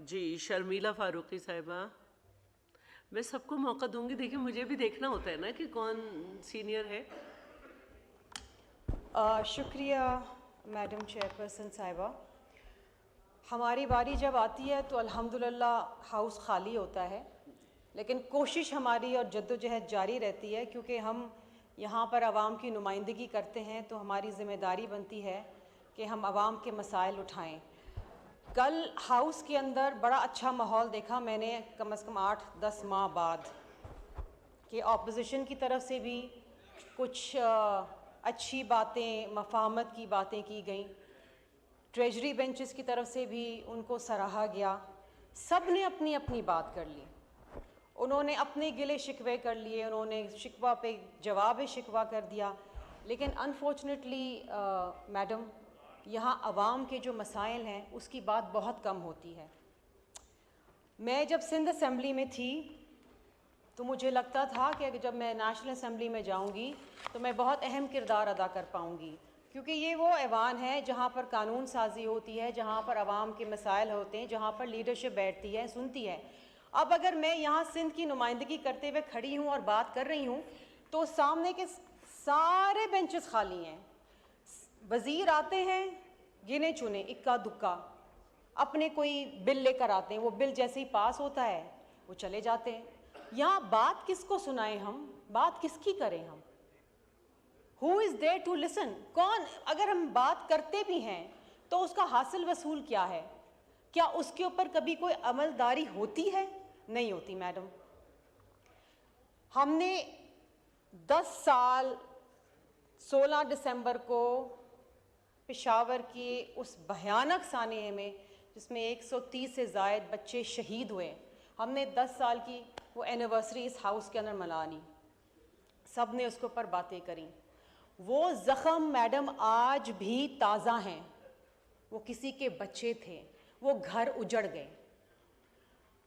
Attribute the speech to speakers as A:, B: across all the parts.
A: जी शर्मिला फारूकी साहिबा, मैं सबको मौका दूंगी। देखिए मुझे भी देखना होता है ना कि कौन सीनियर है।
B: शुक्रिया मैडम चेयरपर्सन साहिबा। हमारी बारी जब आती है तो अल्हम्दुलिल्लाह हाउस खाली होता है, लेकिन कोशिश हमारी और जद्दोजहद जारी रहती है, क्योंकि हम यहाँ पर आवाम की नुमाइंदगी करते हैं तो हमारी ज़िम्मेदारी बनती है कि हम आवाम के मसाइल उठाएं। कल हाउस के अंदर बड़ा अच्छा माहौल देखा मैंने, कम से कम 8-10 माह बाद, कि ऑपोजिशन की तरफ से भी कुछ अच्छी बातें, मफाहमत की बातें की गई, ट्रेजरी बेंचेस की तरफ से भी उनको सराहा गया। सब ने अपनी अपनी बात कर ली, उन्होंने अपने गिले शिकवे कर लिए, उन्होंने शिकवा पे जवाब शिकवा कर दिया। लेकिन अनफॉर्चुनेटली मैडम, यहाँ अवाम के जो मसाइल हैं उसकी बात बहुत कम होती है। मैं जब सिंध असम्बली में थी तो मुझे लगता था कि जब मैं नेशनल असम्बली में जाऊंगी तो मैं बहुत अहम किरदार अदा कर पाऊंगी, क्योंकि ये वो ऐवान है जहाँ पर कानून साजी होती है, जहाँ पर आवाम के मसाइल होते हैं, जहाँ पर लीडरशिप बैठती है, सुनती है। अब अगर मैं यहाँ सिंध की नुमाइंदगी करते हुए खड़ी हूँ और बात कर रही हूँ तो सामने के सारे बेंचेस खाली हैं। वज़ीर आते हैं गिने चुने, इक्का दुक्का, अपने कोई बिल लेकर आते हैं, वो बिल जैसे ही पास होता है वो चले जाते हैं। यहाँ बात किसको सुनाएं हम, बात किसकी करें हम? Who is there to listen? कौन, अगर हम बात करते भी हैं तो उसका हासिल वसूल क्या है? क्या उसके ऊपर कभी कोई अमलदारी होती है? नहीं होती मैडम। हमने 10 साल 16 दिसंबर को पेशावर के उस भयानक सानहे में, जिसमें 130 से ज़ायद बच्चे शहीद हुए, हमने 10 साल की वो एनिवर्सरी इस हाउस के अंदर मनानी। सब ने उसके ऊपर बातें करी। वो ज़ख़म मैडम आज भी ताज़ा हैं। वो किसी के बच्चे थे, वो घर उजड़ गए,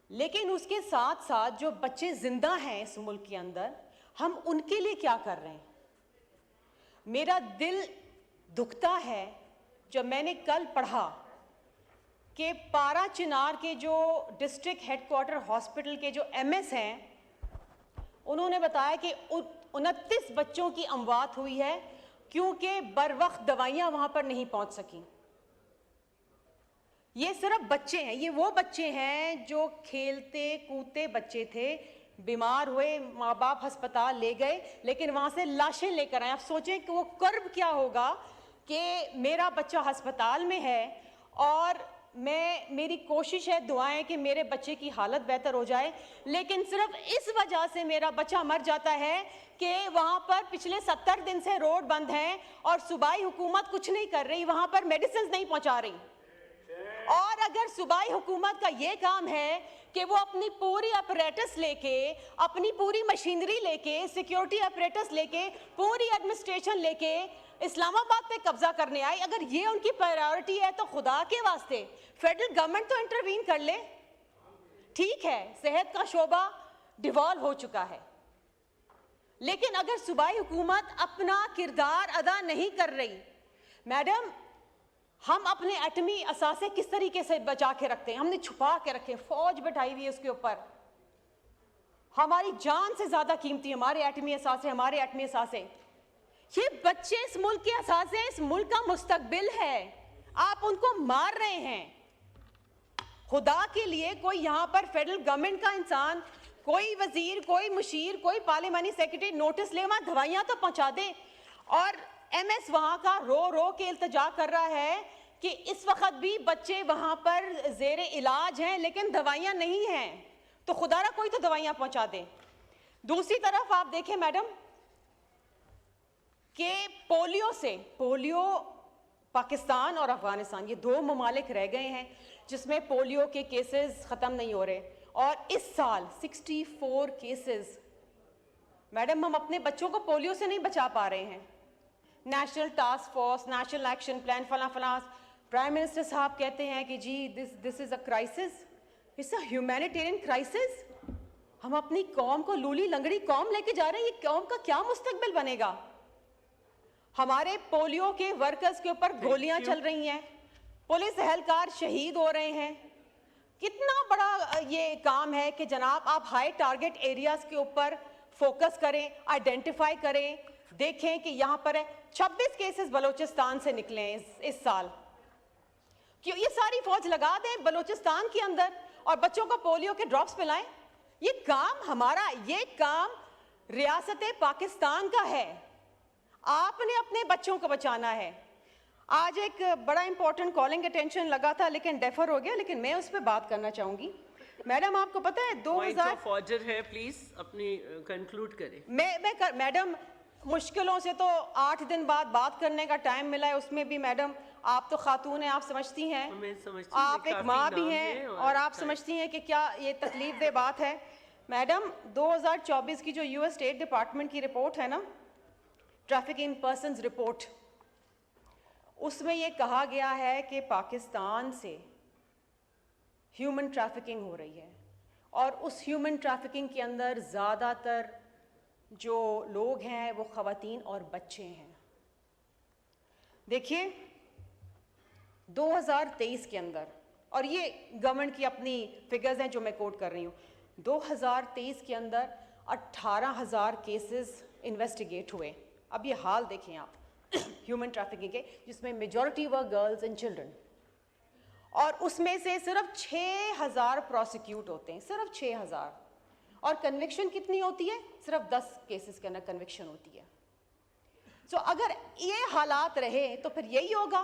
B: लेकिन उसके साथ साथ जो बच्चे ज़िंदा हैं इस मुल्क के अंदर, हम उनके लिए क्या कर रहे हैं? मेरा दिल दुखता है जब मैंने कल पढ़ा कि पारा चिनार के जो डिस्ट्रिक्ट हेडक्वार्टर हॉस्पिटल के जो एमएस हैं, उन्होंने बताया कि 29 बच्चों की अमवात हुई है क्योंकि बर वक्त दवाइयाँ वहाँ पर नहीं पहुँच सकी। ये सिर्फ बच्चे हैं, ये वो बच्चे हैं जो खेलते कूदते बच्चे थे, बीमार हुए, माँ बाप अस्पताल ले गए, लेकिन वहाँ से लाशें लेकर आए। आप सोचें कि वो कर्ब क्या होगा कि मेरा बच्चा अस्पताल में है और मेरी कोशिश है, दुआएं कि मेरे बच्चे की हालत बेहतर हो जाए, लेकिन सिर्फ इस वजह से मेरा बच्चा मर जाता है कि वहाँ पर पिछले 70 दिन से रोड बंद हैं और सूबाई हुकूमत कुछ नहीं कर रही, वहाँ पर मेडिसिन नहीं पहुँचा रही। और अगर सूबाई हुकूमत का ये काम है कि वो अपनी पूरी अपरेटस लेके, अपनी पूरी मशीनरी लेके, सिक्योरिटी अपरेटस लेके, पूरी एडमिनिस्ट्रेशन लेके इस्लामाबाद पे कब्जा करने आए, अगर ये उनकी प्रायोरिटी है तो खुदा के वास्ते फेडरल गवर्नमेंट तो इंटरवीन कर ले। ठीक है, सेहत का शोबा डिवॉल्व हो चुका है, लेकिन अगर सूबाई हुकूमत अपना किरदार अदा नहीं कर रही, मैडम, हम अपने एटमी असासे किस तरीके से बचा के रखते हैं? हमने छुपा के रखे, फौज बैठाई हुई है उसके ऊपर। हमारी जान से ज्यादा कीमती हमारे एटमी असासे, हमारे एटमी असासे। ये बच्चे इस मुल्क के असासे, इस मुल्क का मुस्तकबिल है, आप उनको मार रहे हैं। खुदा के लिए कोई यहाँ पर फेडरल गवर्नमेंट का इंसान, कोई वजीर, कोई मुशीर, कोई पार्लियामानी सेक्रेटरी नोटिस ले, वहां दवाइयां तो पहुंचा दे। और एमएस वहां का रो रो के इल्तजा कर रहा है कि इस वक्त भी बच्चे वहां पर जेरे इलाज हैं लेकिन दवाइयां नहीं हैं, तो खुदारा कोई तो दवाइयां पहुंचा दे। दूसरी तरफ आप देखें मैडम कि पोलियो पाकिस्तान और अफगानिस्तान, ये 2 ममालिक रह गए हैं जिसमें पोलियो के केसेस ख़त्म नहीं हो रहे, और इस साल 64 केसेस। मैडम, हम अपने बच्चों को पोलियो से नहीं बचा पा रहे हैं। National task force, national action plan, फला फला, प्राइम मिनिस्टर साहब कहते हैं कि जी this is a crisis, it's a humanitarian crisis. हम अपनी कौम को लूली लंगड़ी कौम लेके जा रहे हैं, ये कौम का क्या मुस्तकबिल बनेगा? हमारे पोलियो के वर्कर्स के ऊपर गोलियां चल रही हैं, पुलिस एहलकार शहीद हो रहे हैं, कितना बड़ा ये काम है कि जनाब आप हाई टारगेट एरियाज के ऊपर फोकस करें, आइडेंटिफाई करें, देखें कि यहाँ पर है 26 केसेस बलूचिस्तान से निकले हैं इस साल। क्यों ये सारी फौज लगा दें बलूचिस्तान के अंदर और बच्चों को पोलियो के ड्रॉप्स पिलाएं? ये काम हमारा, ये काम रियासत पाकिस्तान का है। आपने अपने बच्चों को बचाना है। आज एक बड़ा इंपॉर्टेंट कॉलिंग अटेंशन लगा था लेकिन डेफर हो गया, लेकिन मैं उस पर बात करना चाहूंगी। मैडम आपको पता है 2000
A: ऑर्डर है, प्लीज अपनी कंक्लूड करें।
B: मैडम मुश्किलों से तो 8 दिन बाद बात करने का टाइम मिला है, उसमें भी मैडम आप तो खातून हैं, आप समझती हैं, आप एक माँ भी हैं और आप समझती हैं कि क्या ये तकलीफ दे बात है। मैडम 2024 की जो यूएस स्टेट डिपार्टमेंट की रिपोर्ट है ना, ट्रैफिकिंग पर्सन्स रिपोर्ट, उसमें ये कहा गया है कि पाकिस्तान से ह्यूमन ट्रैफिकिंग हो रही है और उस ह्यूमन ट्रैफिकिंग के अंदर ज़्यादातर जो लोग हैं वो ख़वातीन और बच्चे हैं। देखिए 2023 के अंदर, और ये गवर्नमेंट की अपनी फिगर्स हैं जो मैं कोट कर रही हूँ, 2023 के अंदर 18,000 केसेस इन्वेस्टिगेट हुए। अब ये हाल देखें आप ह्यूमन ट्रैफिकिंग के, जिसमें majority were girls and children, और उसमें से सिर्फ 6,000 प्रोसिक्यूट होते हैं, सिर्फ 6,000, और कन्विक्शन कितनी होती है? सिर्फ 10 केसेस के अंदर कन्विक्शन होती है। तो अगर ये हालात रहे तो फिर यही होगा,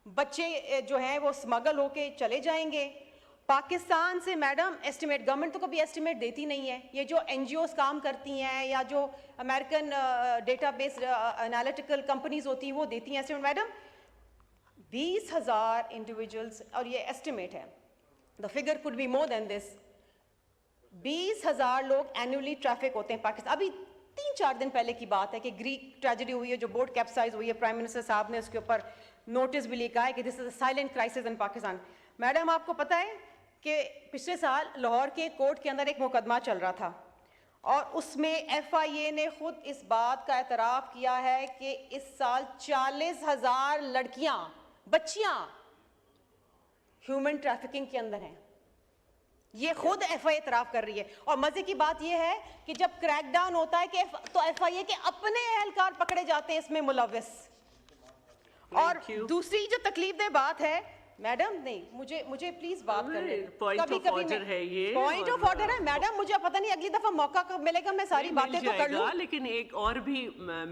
B: बच्चे जो हैं वो स्मगल होके चले जाएंगे पाकिस्तान से। मैडम एस्टिमेट, गवर्नमेंट तो कभी एस्टिमेट देती नहीं है, ये जो एनजीओज काम करती हैं या जो अमेरिकन डेटाबेस एनालिटिकल कंपनीज होती हैं वो देती हैं एस्टिमेट। मैडम 20,000 इंडिविजुअल्स, और ये एस्टिमेट है, the figure could be more than this, 20,000 लोग एनुअली ट्रैफिक होते हैं पाकिस्तान। अभी 3-4 दिन पहले की बात है कि ग्रीक ट्रेजेडी हुई है, जो बोट कैप्साइज हुई है, प्राइम मिनिस्टर साहब ने उसके ऊपर नोटिस भी लिखा है कि this is a silent crisis in Pakistan. Madam आपको पता है कि पिछले साल लाहौर के कोर्ट के अंदर एक मुकदमा चल रहा था और उसमें FIA ने खुद इस बात का एतराफ़ किया है कि इस साल 40,000 लड़कियां, बच्चियां ह्यूमन ट्रैफिकिंग के अंदर हैं। ये खुद FIA एतराफ़ कर रही है। और मजे की बात यह है कि जब क्रैकडाउन होता है कि तो FIA के अपने एहलकार पकड़े जाते हैं इसमें मुलव्विस। और दूसरी जो तकलीफ दे बात है मैडम, नहीं मुझे प्लीज बात करने दो।
A: पॉइंट ऑफ ऑर्डर है ये,
B: पॉइंट ऑफ ऑर्डर है मैडम, मुझे पता नहीं अगली दफा मौका कब मिलेगा, मैं सारी बातें तो कर लूं,
A: लेकिन एक और भी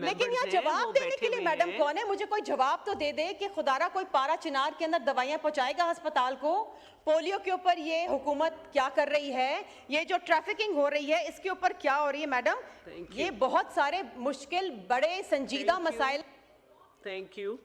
B: लेकिन यहाँ जवाब देने के लिए मैडम कौन है? मुझे कोई जवाब तो दे दे कि खुदारा कोई पारा चिनार के अंदर दवाइयां पहुंचाएगा अस्पताल को। पोलियो के ऊपर ये हुकूमत क्या कर रही है? ये जो ट्रैफिकिंग हो रही है इसके ऊपर क्या हो रही है? मैडम ये बहुत सारे मुश्किल बड़े संजीदा मसाइल।
A: Thank you.